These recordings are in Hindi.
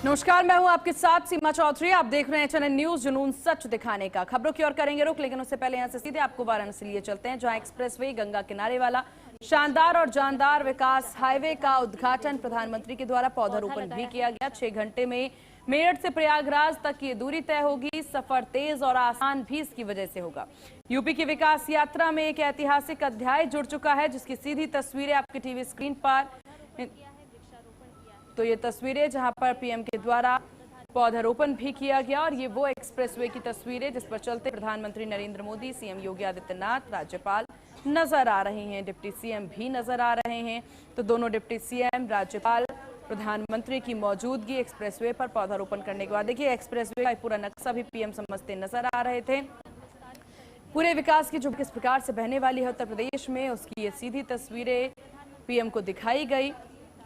नमस्कार, मैं हूं आपके साथ सीमा चौधरी। आप देख रहे हैं चैनल न्यूज, जुनून सच दिखाने का। खबरों की ओर करेंगे रुख, लेकिन उससे पहले यहां से सीधे आपको वाराणसी लिए चलते हैं, जहां एक्सप्रेसवे गंगा किनारे वाला शानदार और जानदार विकास हाईवे का उद्घाटन प्रधानमंत्री के द्वारा पौधारोपण भी किया गया। 6 घंटे में मेरठ से प्रयागराज तक की दूरी तय होगी। सफर तेज और आसान भी इसकी वजह से होगा। यूपी की विकास यात्रा में एक ऐतिहासिक अध्याय जुड़ चुका है, जिसकी सीधी तस्वीरें आपकी टीवी स्क्रीन पर। तो ये तस्वीरें जहां पर पीएम के द्वारा पौधारोपण भी किया गया, और ये वो एक्सप्रेसवे की तस्वीरें जिस पर चलते प्रधानमंत्री नरेंद्र मोदी, सीएम योगी आदित्यनाथ, राज्यपाल नजर आ रहे हैं, डिप्टी सीएम भी नजर आ रहे हैं। तो दोनों डिप्टी सीएम, राज्यपाल, प्रधानमंत्री की मौजूदगी एक्सप्रेसवे पर पौधारोपण करने के बाद देखिए एक्सप्रेसवे का पूरा नक्शा भी पीएम समझते नजर आ रहे थे। पूरे विकास की जो किस प्रकार से बहने वाली है उत्तर प्रदेश में, उसकी ये सीधी तस्वीरें पीएम को दिखाई गई,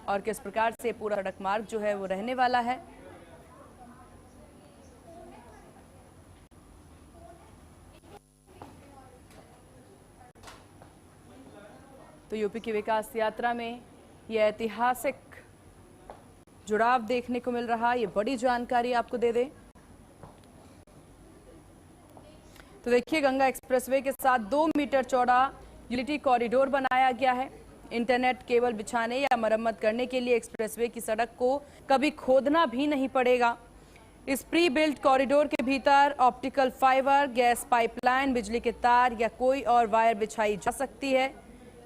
और किस प्रकार से पूरा सड़क मार्ग जो है वो रहने वाला है। तो यूपी की विकास यात्रा में यह ऐतिहासिक जुड़ाव देखने को मिल रहा है। ये बड़ी जानकारी आपको दे दें तो देखिए, गंगा एक्सप्रेसवे के साथ 2 मीटर चौड़ा यूटिलिटी कॉरिडोर बनाया गया है। इंटरनेट केबल बिछाने या मरम्मत करने के लिए एक्सप्रेसवे की सड़क को कभी खोदना भी नहीं पड़ेगा। इस प्री बिल्ट कॉरिडोर के भीतर ऑप्टिकल फाइबर, गैस पाइपलाइन, बिजली के तार या कोई और वायर बिछाई जा सकती है।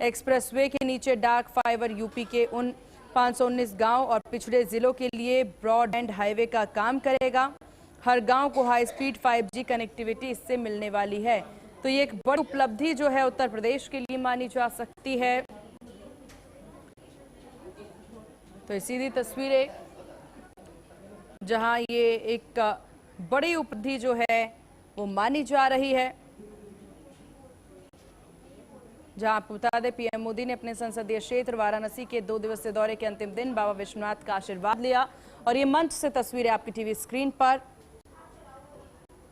एक्सप्रेसवे के नीचे डार्क फाइबर यूपी के उन 519 गांव और पिछड़े जिलों के लिए ब्रॉडबैंड हाईवे का काम करेगा। हर गांव को हाई स्पीड 5G कनेक्टिविटी इससे मिलने वाली है। तो ये एक बड़ी उपलब्धि जो है उत्तर प्रदेश के लिए मानी जा सकती है। तो ये सीधी तस्वीरें जहां ये एक बड़ी उपलब्धि जो है वो मानी जा रही है। जहां आपको बता दें, पीएम मोदी ने अपने संसदीय क्षेत्र वाराणसी के 2 दिवसीय दौरे के अंतिम दिन बाबा विश्वनाथ का आशीर्वाद लिया, और ये मंच से तस्वीरें आपकी टीवी स्क्रीन पर,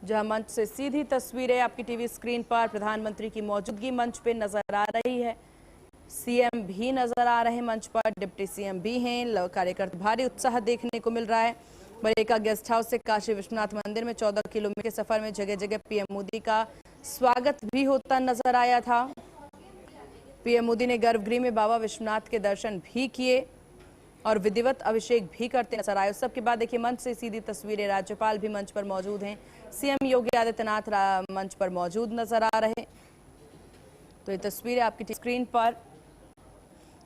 जहां मंच से सीधी तस्वीरें आपकी टीवी स्क्रीन पर प्रधानमंत्री की मौजूदगी मंच पे नजर आ रही है। सीएम भी नजर आ रहे हैं मंच पर, डिप्टी सीएम भी हैं। कार्यकर्ता भारी उत्साह देखने को मिल रहा है। बरेका गेस्ट हाउस से काशी विश्वनाथ मंदिर में 14 किलोमीटर के सफर में जगह जगह पीएम मोदी का स्वागत भी होता नजर आया था। पीएम मोदी ने गर्भगृह में बाबा विश्वनाथ के दर्शन भी किए और विधिवत अभिषेक भी करते नजर आए। उस सबके बाद देखिए मंच से सीधी तस्वीरें, राज्यपाल भी मंच पर मौजूद हैं, सीएम योगी आदित्यनाथ मंच पर मौजूद नजर आ रहे। तो ये तस्वीरें आपकी स्क्रीन पर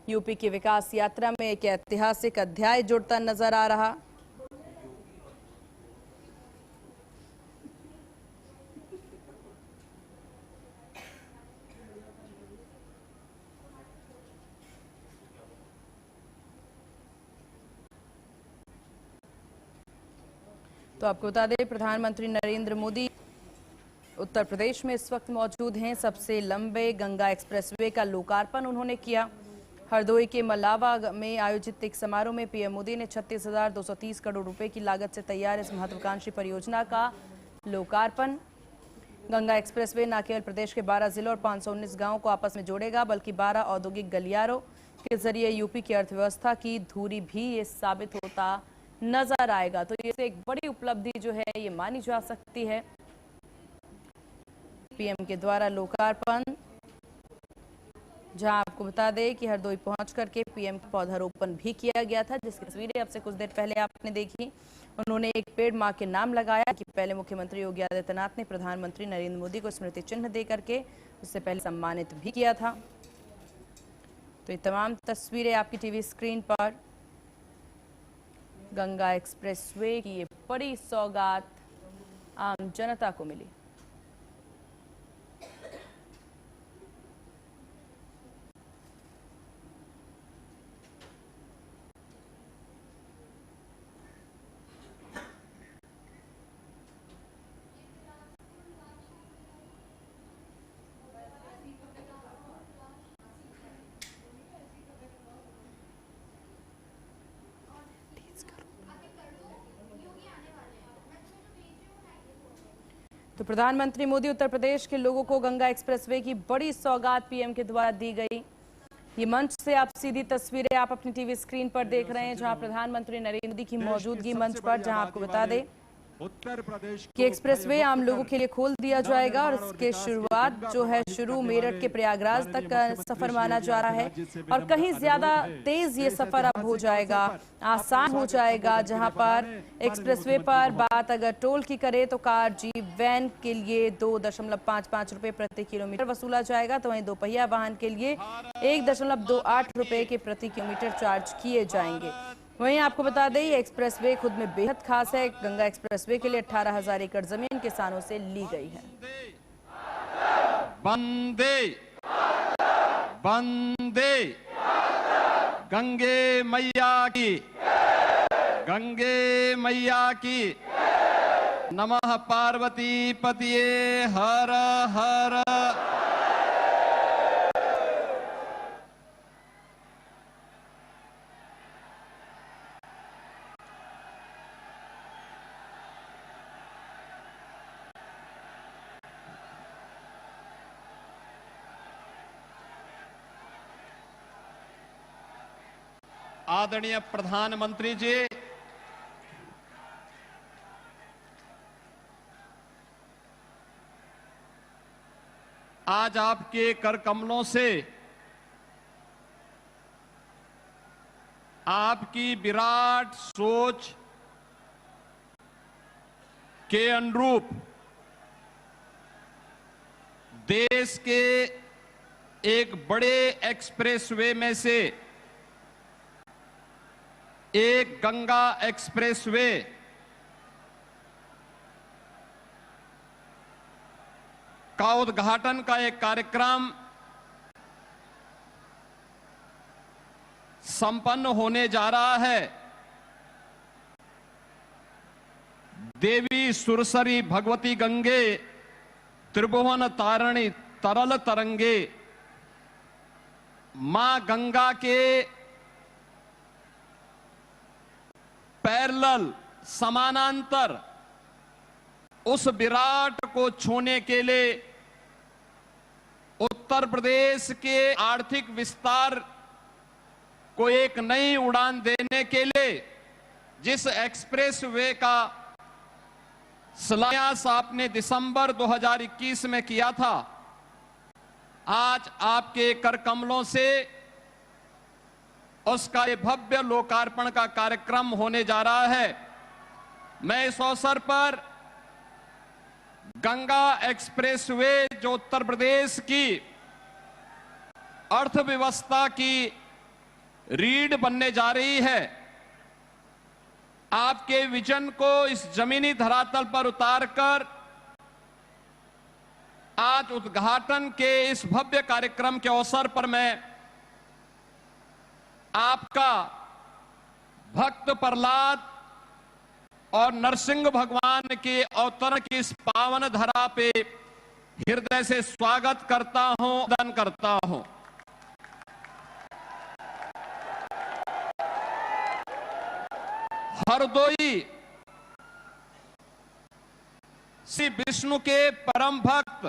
यूपी की विकास यात्रा में एक ऐतिहासिक अध्याय जुड़ता नजर आ रहा। तो आपको बता दें, प्रधानमंत्री नरेंद्र मोदी उत्तर प्रदेश में इस वक्त मौजूद हैं। सबसे लंबे गंगा एक्सप्रेसवे का लोकार्पण उन्होंने किया। हरदोई के मलावा में आयोजित एक समारोह में पीएम मोदी ने 36,230 करोड़ रुपए की लागत से तैयार इस महत्वाकांक्षी परियोजना का लोकार्पण। गंगा एक्सप्रेसवे न केवल प्रदेश के 12 जिलों और 519 गांवों को आपस में जोड़ेगा, बल्कि 12 औद्योगिक गलियारों के जरिए यूपी की अर्थव्यवस्था की धुरी भी ये साबित होता नजर आएगा। तो ये एक बड़ी उपलब्धि जो है ये मानी जा सकती है। पीएम के द्वारा लोकार्पण, जहां आपको बता दें कि हरदोई पहुंच करके पीएम का पौधारोपण भी किया गया था, जिसकी तस्वीरें अब से कुछ देर पहले आपने देखी। उन्होंने एक पेड़ मां के नाम लगाया कि पहले मुख्यमंत्री योगी आदित्यनाथ ने प्रधानमंत्री नरेंद्र मोदी को स्मृति चिन्ह दे करके उससे पहले सम्मानित भी किया था। तो ये तमाम तस्वीरें आपकी टीवी स्क्रीन पर गंगा एक्सप्रेसवे की ये बड़ी सौगात आम जनता को मिली। तो प्रधानमंत्री मोदी उत्तर प्रदेश के लोगों को गंगा एक्सप्रेसवे की बड़ी सौगात पीएम के द्वारा दी गई। ये मंच से आप सीधी तस्वीरें आप अपनी टीवी स्क्रीन पर देख रहे हैं, जहां प्रधानमंत्री नरेंद्र मोदी की मौजूदगी मंच पर, जहां आपको बता दें उत्तर प्रदेश कि एक्सप्रेसवे आम लोगों के लिए खोल दिया जाएगा और इसके शुरुआत जो है शुरू मेरठ के प्रयागराज तक का सफर माना जा रहा है और कहीं ज्यादा तेज ये सफर अब हो जाएगा, आसान हो जाएगा। जहां पर एक्सप्रेसवे पर बात अगर टोल की करे तो कार जीप वैन के लिए 2.55 रुपए प्रति किलोमीटर वसूला जाएगा, तो वहीं दोपहिया वाहन के लिए 1.28 रुपए के प्रति किलोमीटर चार्ज किए जाएंगे। वहीं आपको बता दें ये एक्सप्रेसवे खुद में बेहद खास है। गंगा एक्सप्रेसवे के लिए 18,000 एकड़ जमीन किसानों से ली गई है। वंदे वंदे गंगे मैया की, गंगे मैया की। नमः पार्वती पतिये हर हर। आदरणीय प्रधानमंत्री जी, आज आपके कर कमलों से आपकी विराट सोच के अनुरूप देश के एक बड़े एक्सप्रेसवे में से एक गंगा एक्सप्रेसवे का उद्घाटन का एक कार्यक्रम संपन्न होने जा रहा है। देवी सुरसरी भगवती गंगे त्रिभुवन तारिणी तरल तरंगे, मां गंगा के पैरेलल समानांतर उस विराट को छूने के लिए उत्तर प्रदेश के आर्थिक विस्तार को एक नई उड़ान देने के लिए जिस एक्सप्रेसवे का शिलान्यास आपने दिसंबर 2021 में किया था, आज आपके कर कमलों से उसका ये भव्य लोकार्पण का कार्यक्रम होने जा रहा है। मैं इस अवसर पर गंगा एक्सप्रेसवे जो उत्तर प्रदेश की अर्थव्यवस्था की रीढ़ बनने जा रही है, आपके विजन को इस जमीनी धरातल पर उतारकर आज उद्घाटन के इस भव्य कार्यक्रम के अवसर पर मैं आपका भक्त प्रहलाद और नरसिंह भगवान के अवतरण की इस पावन धरा पे हृदय से स्वागत करता हूं, वंदन करता हूं। हरदोई श्री विष्णु के परम भक्त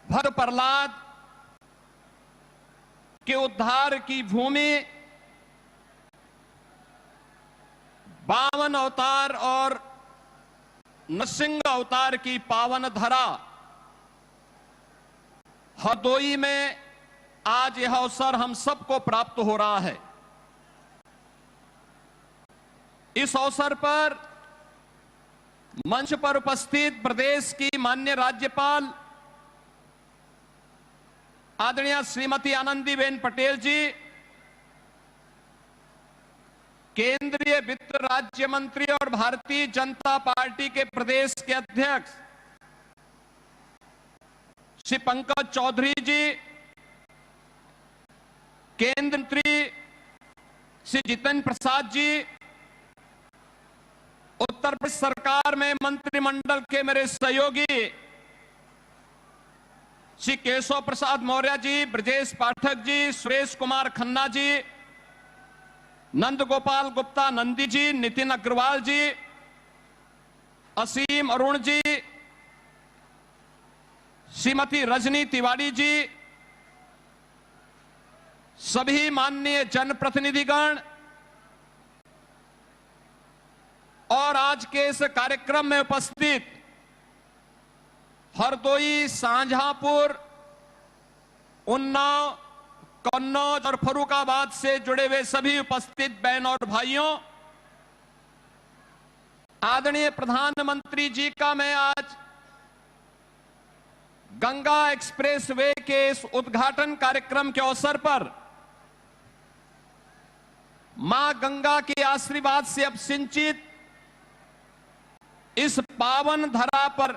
भक्त प्रहलाद के उद्धार की भूमि, 52 अवतार और नरसिंह अवतार की पावन धरा हरदोई में आज यह अवसर हम सबको प्राप्त हो रहा है। इस अवसर पर मंच पर उपस्थित प्रदेश की माननीय राज्यपाल आदरणीय श्रीमती आनंदीबेन पटेल जी, केंद्रीय वित्त राज्य मंत्री और भारतीय जनता पार्टी के प्रदेश के अध्यक्ष श्री पंकज चौधरी जी, केंद्रीय मंत्री श्री जितेंद्र प्रसाद जी, उत्तर प्रदेश सरकार में मंत्रिमंडल के मेरे सहयोगी श्री केशव प्रसाद मौर्य जी, ब्रजेश पाठक जी, सुरेश कुमार खन्ना जी, नंद गोपाल गुप्ता नंदी जी, नितिन अग्रवाल जी, असीम अरुण जी, श्रीमती रजनी तिवारी जी, सभी माननीय जनप्रतिनिधिगण और आज के इस कार्यक्रम में उपस्थित हरदोई, शाहजहांपुर, उन्नाव, कन्नौज और फर्रुखाबाद से जुड़े हुए सभी उपस्थित बहन और भाइयों, आदरणीय प्रधानमंत्री जी का मैं आज गंगा एक्सप्रेसवे के इस उद्घाटन कार्यक्रम के अवसर पर मां गंगा के आशीर्वाद से अब सिंचित इस पावन धरा पर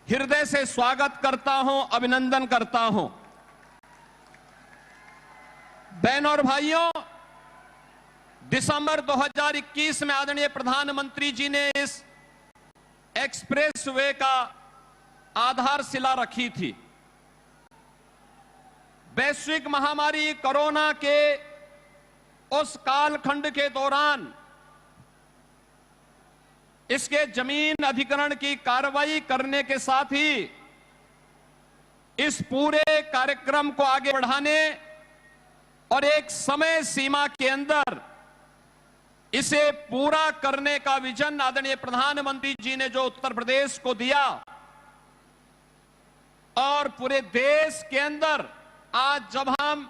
हृदय से स्वागत करता हूं, अभिनंदन करता हूं। बहनों और भाइयों, दिसंबर 2021 में आदरणीय प्रधानमंत्री जी ने इस एक्सप्रेसवे का आधारशिला रखी थी। वैश्विक महामारी कोरोना के उस कालखंड के दौरान इसके जमीन अधिग्रहण की कार्रवाई करने के साथ ही इस पूरे कार्यक्रम को आगे बढ़ाने और एक समय सीमा के अंदर इसे पूरा करने का विजन आदरणीय प्रधानमंत्री जी ने जो उत्तर प्रदेश को दिया और पूरे देश के अंदर आज जब हम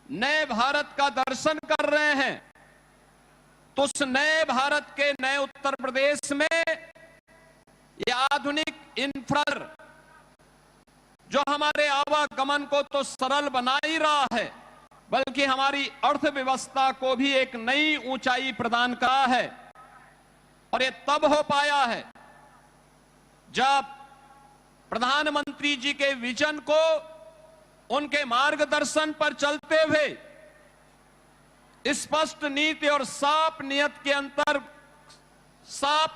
नए भारत का दर्शन कर रहे हैं तो उस नए भारत के नए उत्तर प्रदेश में ये आधुनिक इंफ्रास्ट्रक्चर जो हमारे आवागमन को तो सरल बना ही रहा है बल्कि हमारी अर्थव्यवस्था को भी एक नई ऊंचाई प्रदान करा है। और ये तब हो पाया है जब प्रधानमंत्री जी के विजन को उनके मार्गदर्शन पर चलते हुए स्पष्ट नीति और साफ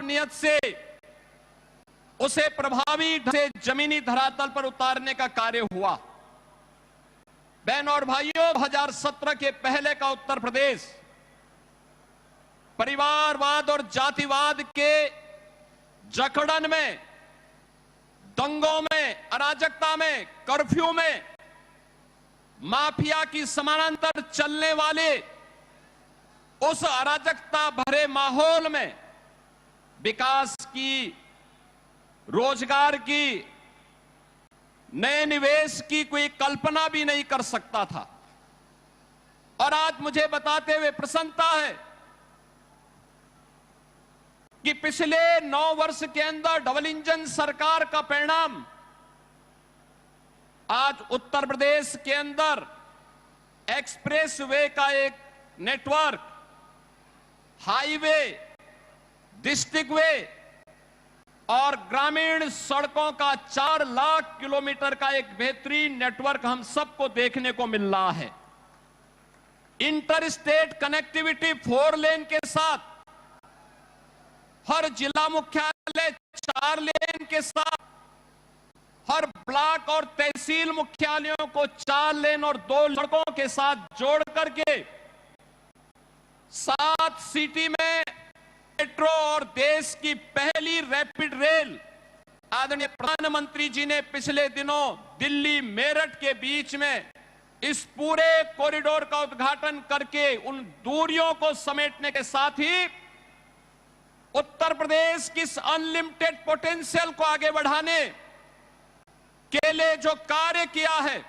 नियत से उसे प्रभावी ढंग से जमीनी धरातल पर उतारने का कार्य हुआ। बहनों और भाइयों, 2017 के पहले का उत्तर प्रदेश परिवारवाद और जातिवाद के जकड़न में, दंगों में, अराजकता में, कर्फ्यू में, माफिया की समानांतर चलने वाले उस अराजकता भरे माहौल में विकास की, रोजगार की, नए निवेश की कोई कल्पना भी नहीं कर सकता था। और आज मुझे बताते हुए प्रसन्नता है कि पिछले 9 वर्ष के अंदर डबल इंजन सरकार का परिणाम आज उत्तर प्रदेश के अंदर एक्सप्रेसवे का एक नेटवर्क, हाईवे, डिस्ट्रिक्ट वे और ग्रामीण सड़कों का 4 लाख किलोमीटर का एक बेहतरीन नेटवर्क हम सबको देखने को मिल रहा है। इंटर स्टेट कनेक्टिविटी 4 लेन के साथ, हर जिला मुख्यालय 4 लेन के साथ, हर ब्लॉक और तहसील मुख्यालयों को 4 लेन और 2 सड़कों के साथ जोड़ करके 7 सिटी में मेट्रो और देश की पहली रैपिड रेल आदरणीय प्रधानमंत्री जी ने पिछले दिनों दिल्ली मेरठ के बीच में इस पूरे कॉरिडोर का उद्घाटन करके उन दूरियों को समेटने के साथ ही उत्तर प्रदेश की इस अनलिमिटेड पोटेंशियल को आगे बढ़ाने के लिए जो कार्य किया है,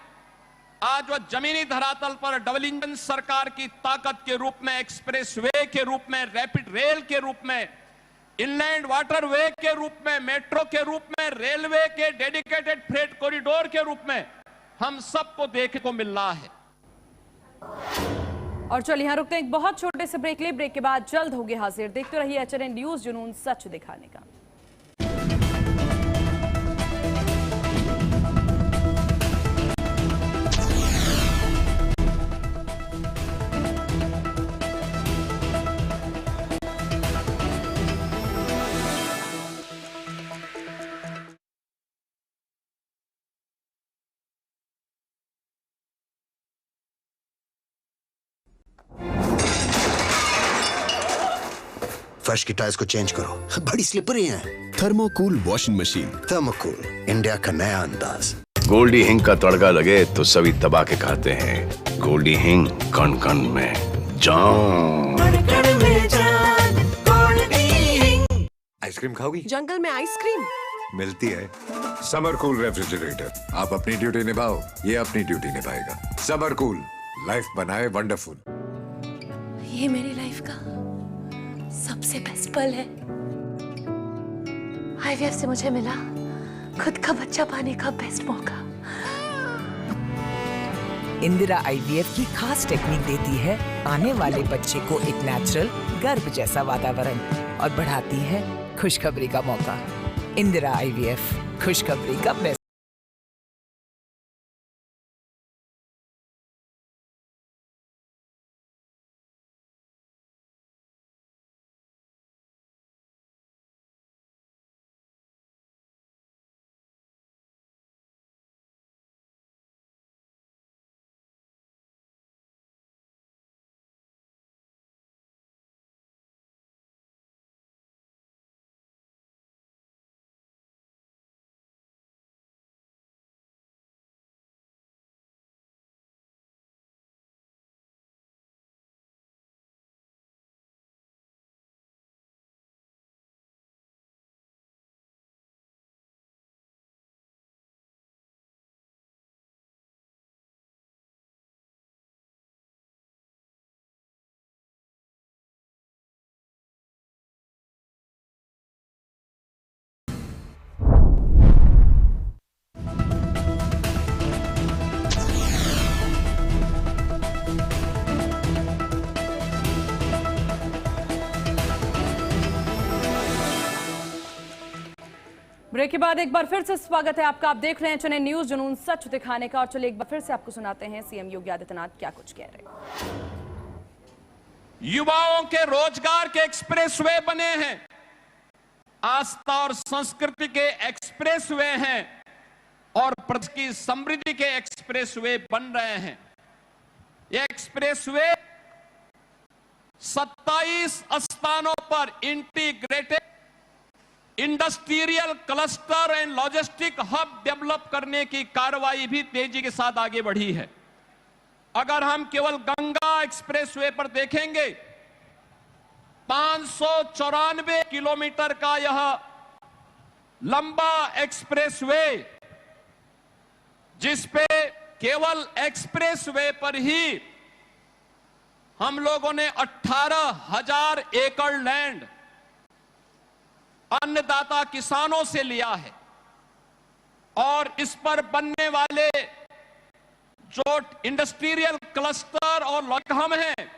आज वह जमीनी धरातल पर डबल इंजन सरकार की ताकत के रूप में, एक्सप्रेसवे के रूप में, रैपिड रेल के रूप में, इनलैंड वाटरवे के रूप में, मेट्रो के रूप में, रेलवे के डेडिकेटेड फ्रेट कॉरिडोर के रूप में हम सबको देखने को मिल रहा है। और चलिए यहां रुकते हैं एक बहुत छोटे से ब्रेक ले। ब्रेक के बाद जल्द होगी हाजिर। देखते रहिए HNN न्यूज, जुनून सच दिखाने का। फर्श की टाइल्स को चेंज करो, बड़ी स्लिपरी हैं। थर्मोकूल वॉशिंग मशीन। थर्मोकूल, इंडिया का नया अंदाज। गोल्डी हिंग का तड़का लगे तो सभी दबा के खाते हैं। गोल्डी हिंग कण कण में जान। आइसक्रीम खाओगी? जंगल में आइसक्रीम मिलती है। Summer cool refrigerator. आप अपनी ड्यूटी निभाओ, ये अपनी ड्यूटी निभाएगा। समर कूल, लाइफ बनाए वंडरफुल। ये मेरी लाइफ का सबसे बेस्ट पल है। आईवीएफ से मुझे मिला खुद का बच्चा पाने का बेस्ट मौका। इंदिरा आईवीएफ की खास टेक्निक देती है आने वाले बच्चे को एक नेचुरल गर्भ जैसा वातावरण और बढ़ाती है खुशखबरी का मौका। इंदिरा आईवीएफ, खुशखबरी का बेस्ट। ब्रेक के बाद एक बार फिर से स्वागत है आपका। आप देख रहे हैं चैनल न्यूज, जुनून सच दिखाने का। और चलिए एक बार फिर से आपको सुनाते हैं सीएम योगी आदित्यनाथ क्या कुछ कह रहे हैं। युवाओं के रोजगार के एक्सप्रेसवे बने हैं, आस्था और संस्कृति के एक्सप्रेसवे हैं और प्रदेश की समृद्धि के एक्सप्रेसवे बन रहे हैं। ये एक्सप्रेसवे 27 स्थानों पर integrated industrial cluster and logistic hub develop करने की कार्रवाई भी तेजी के साथ आगे बढ़ी है। अगर हम केवल गंगा एक्सप्रेसवे पर देखेंगे, 594 किलोमीटर का यह लंबा एक्सप्रेसवे, जिस पे केवल एक्सप्रेसवे पर ही हम लोगों ने 18,000 एकड़ लैंड अन्नदाता किसानों से लिया है और इस पर बनने वाले जो इंडस्ट्रियल क्लस्टर और लॉकहम हैं,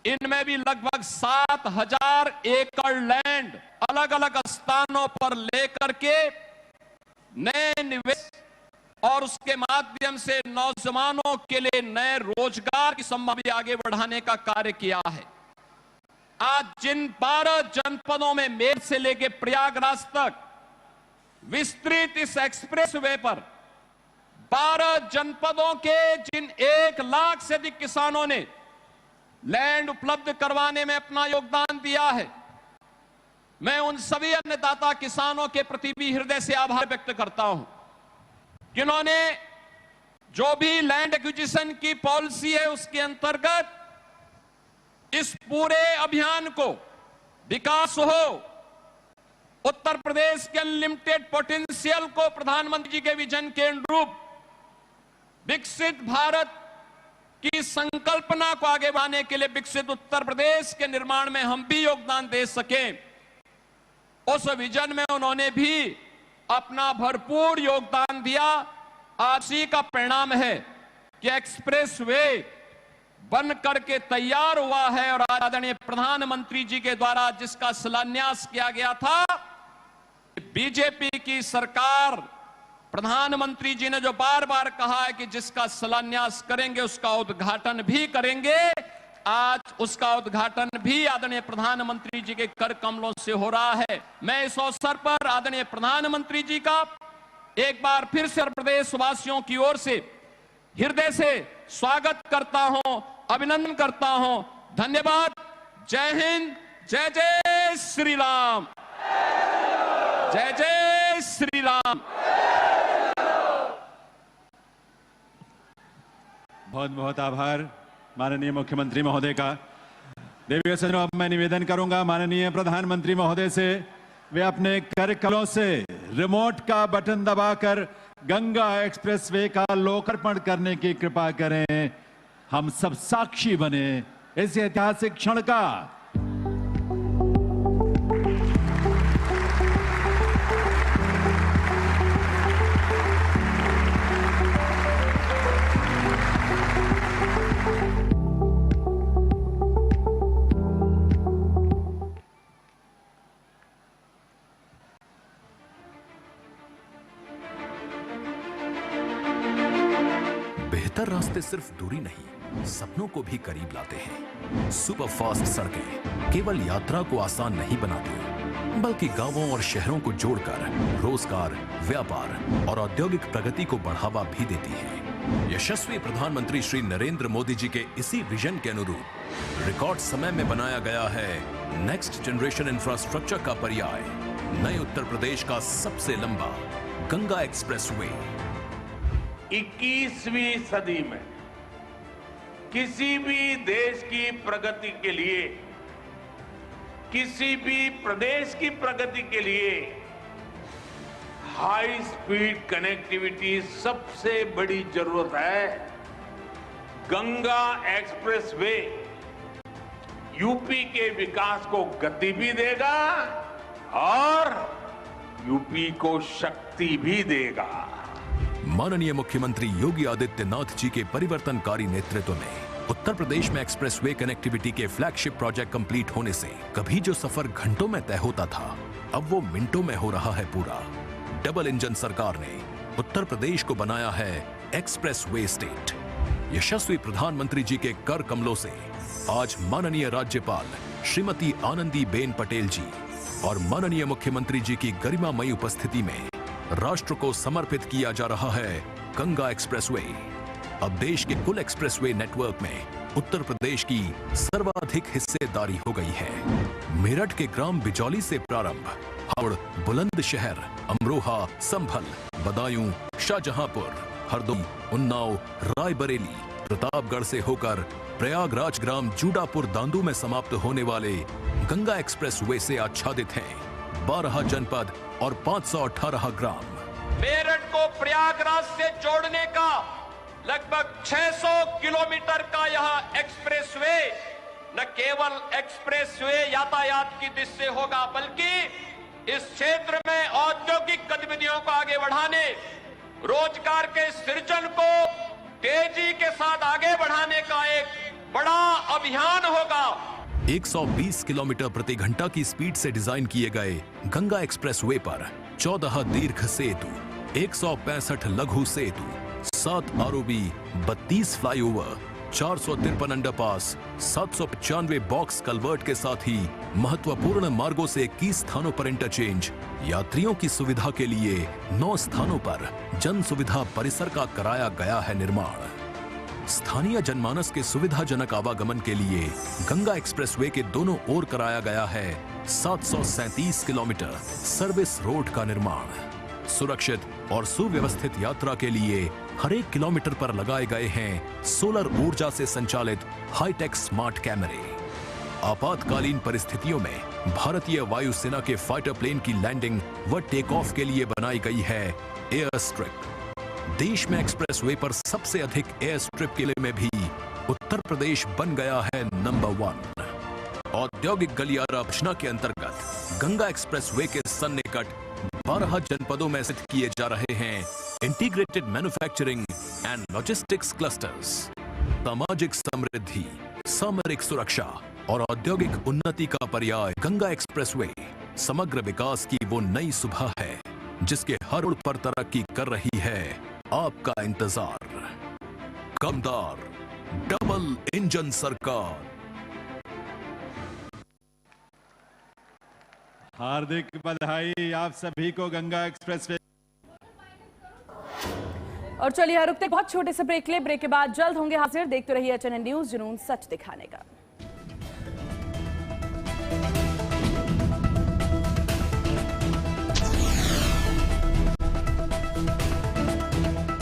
इनमें भी लगभग 7,000 एकड़ लैंड अलग अलग स्थानों पर लेकर के नए निवेश और उसके माध्यम से नौजवानों के लिए नए रोजगार की संभावना आगे बढ़ाने का कार्य किया है। आज जिन 12 जनपदों में मेरठ से लेकर प्रयागराज तक विस्तृत इस एक्सप्रेसवे पर 12 जनपदों के जिन 1 लाख से अधिक किसानों ने लैंड उपलब्ध करवाने में अपना योगदान दिया है, मैं उन सभी अन्नदाता किसानों के प्रति भी हृदय से आभार व्यक्त करता हूं, जिन्होंने जो भी लैंड एक्विजिशन की पॉलिसी है उसके अंतर्गत इस पूरे अभियान को विकास हो, उत्तर प्रदेश के अनलिमिटेड पोटेंशियल को प्रधानमंत्री जी के विजन के अनुरूप विकसित भारत की संकल्पना को आगे बढ़ाने के लिए विकसित उत्तर प्रदेश के निर्माण में हम भी योगदान दे सकें, उस विजन में उन्होंने भी अपना भरपूर योगदान दिया। आज इसी का परिणाम है कि एक्सप्रेस वे बन करके तैयार हुआ है और आदरणीय प्रधानमंत्री जी के द्वारा जिसका शिलान्यास किया गया था, बीजेपी की सरकार, प्रधानमंत्री जी ने जो बार बार कहा है कि जिसका शिलान्यास करेंगे उसका उद्घाटन भी करेंगे, आज उसका उद्घाटन भी आदरणीय प्रधानमंत्री जी के कर कमलों से हो रहा है। मैं इस अवसर पर आदरणीय प्रधानमंत्री जी का एक बार फिर से प्रदेश वासियों की ओर से हृदय से स्वागत करता हूं, अभिनंदन करता हूं। धन्यवाद। जय हिंद, जय जय श्री राम, जय जय श्री राम। बहुत बहुत आभार माननीय मुख्यमंत्री महोदय का। देवी सज्जनों, अब मैं निवेदन करूंगा माननीय प्रधानमंत्री महोदय से, वे अपने करकमलों से रिमोट का बटन दबाकर गंगा एक्सप्रेसवे का लोकार्पण करने की कृपा करें। हम सब साक्षी बने इस ऐतिहासिक क्षण का। बेहतर रास्ते सिर्फ दूरी नहीं, सपनों को भी करीब लाते हैं। सुपर फास्ट सड़कें केवल यात्रा को आसान नहीं बनाती, बल्कि गांवों और शहरों को जोड़कर रोजगार, व्यापार और औद्योगिक प्रगति को बढ़ावा भी देती है। यशस्वी प्रधानमंत्री श्री नरेंद्र मोदी जी के इसी विजन के अनुरूप रिकॉर्ड समय में बनाया गया है नेक्स्ट जनरेशन इंफ्रास्ट्रक्चर का पर्याय, नए उत्तर प्रदेश का सबसे लंबा गंगा एक्सप्रेसवे। 21वीं सदी में किसी भी देश की प्रगति के लिए, किसी भी प्रदेश की प्रगति के लिए हाई स्पीड कनेक्टिविटी सबसे बड़ी जरूरत है। गंगा एक्सप्रेसवे यूपी के विकास को गति भी देगा और यूपी को शक्ति भी देगा। माननीय मुख्यमंत्री योगी आदित्यनाथ जी के परिवर्तनकारी नेतृत्व में उत्तर प्रदेश में एक्सप्रेसवे कनेक्टिविटी के फ्लैगशिप प्रोजेक्ट कंप्लीट होने से कभी जो सफर घंटों में तय होता था, अब वो मिनटों में हो रहा है पूरा। डबल इंजन सरकार ने उत्तर प्रदेश को बनाया है एक्सप्रेसवे स्टेट। यशस्वी प्रधानमंत्री जी के कर कमलों से आज माननीय राज्यपाल श्रीमती आनंदीबेन पटेल जी और माननीय मुख्यमंत्री जी की गरिमामयी उपस्थिति में राष्ट्र को समर्पित किया जा रहा है गंगा एक्सप्रेसवे। अब देश के कुल एक्सप्रेसवे नेटवर्क में उत्तर प्रदेश की सर्वाधिक हिस्सेदारी हो गई है। मेरठ के ग्राम बिजौली से प्रारंभ हावड़, बुलंदशहर, अमरोहा, संभल, बदायूं, शाहजहांपुर, हरदोई, उन्नाव, रायबरेली, प्रतापगढ़ से होकर प्रयागराज ग्राम जूडापुर दांदू में समाप्त होने वाले गंगा एक्सप्रेसवे से आच्छादित हैं 12 जनपद और 518 ग्राम। मेरठ को प्रयागराज से जोड़ने का लगभग 600 किलोमीटर का यह एक्सप्रेसवे न केवल एक्सप्रेसवे यातायात की दृष्टि से होगा, बल्कि इस क्षेत्र में औद्योगिक गतिविधियों को आगे बढ़ाने, रोजगार के सृजन को तेजी के साथ आगे बढ़ाने का एक बड़ा अभियान होगा। 120 किलोमीटर प्रति घंटा की स्पीड से डिजाइन किए गए गंगा एक्सप्रेसवे पर 14 दीर्घ सेतु, 165 लघु सेतु, 7 ROB, 32 flyover, 453 underpass, 795 box culvert के साथ ही महत्वपूर्ण मार्गों से 21 स्थानों पर इंटरचेंज, यात्रियों की सुविधा के लिए 9 स्थानों पर जन सुविधा परिसर का कराया गया है निर्माण। स्थानीय जनमानस के सुविधाजनक आवागमन के लिए गंगा एक्सप्रेसवे के दोनों ओर कराया गया है 737 किलोमीटर सर्विस रोड का निर्माण। सुरक्षित और सुव्यवस्थित यात्रा के लिए हर एक किलोमीटर पर लगाए गए हैं सोलर ऊर्जा से संचालित हाईटेक स्मार्ट कैमरे। आपातकालीन परिस्थितियों में भारतीय वायुसेना के फाइटर प्लेन की लैंडिंग व टेक ऑफ के लिए बनाई गई है एयर स्ट्रिप। देश में एक्सप्रेसवे पर सबसे अधिक एयर स्ट्रिप के लिए में भी उत्तर प्रदेश बन गया है नंबर 1। औद्योगिक गलियारा योजना के अंतर्गत गंगा एक्सप्रेसवे के सन्निकट 12 जनपदों में स्थित किए जा रहे हैं integrated manufacturing and logistics clusters. सामाजिक समृद्धि, सामरिक सुरक्षा और औद्योगिक उन्नति का पर्याय गंगा एक्सप्रेसवे समग्र विकास की वो नई सुबह है जिसके हर मोड़ पर तरक्की कर रही है आपका इंतजार। कमदार डबल इंजन सरकार। हार्दिक बधाई आप सभी को गंगा एक्सप्रेसवे। और चलिए रुकते बहुत छोटे से ब्रेक ले, ब्रेक के बाद जल्द होंगे हाजिर। देखते रहिए HNN न्यूज़, जुनून सच दिखाने का।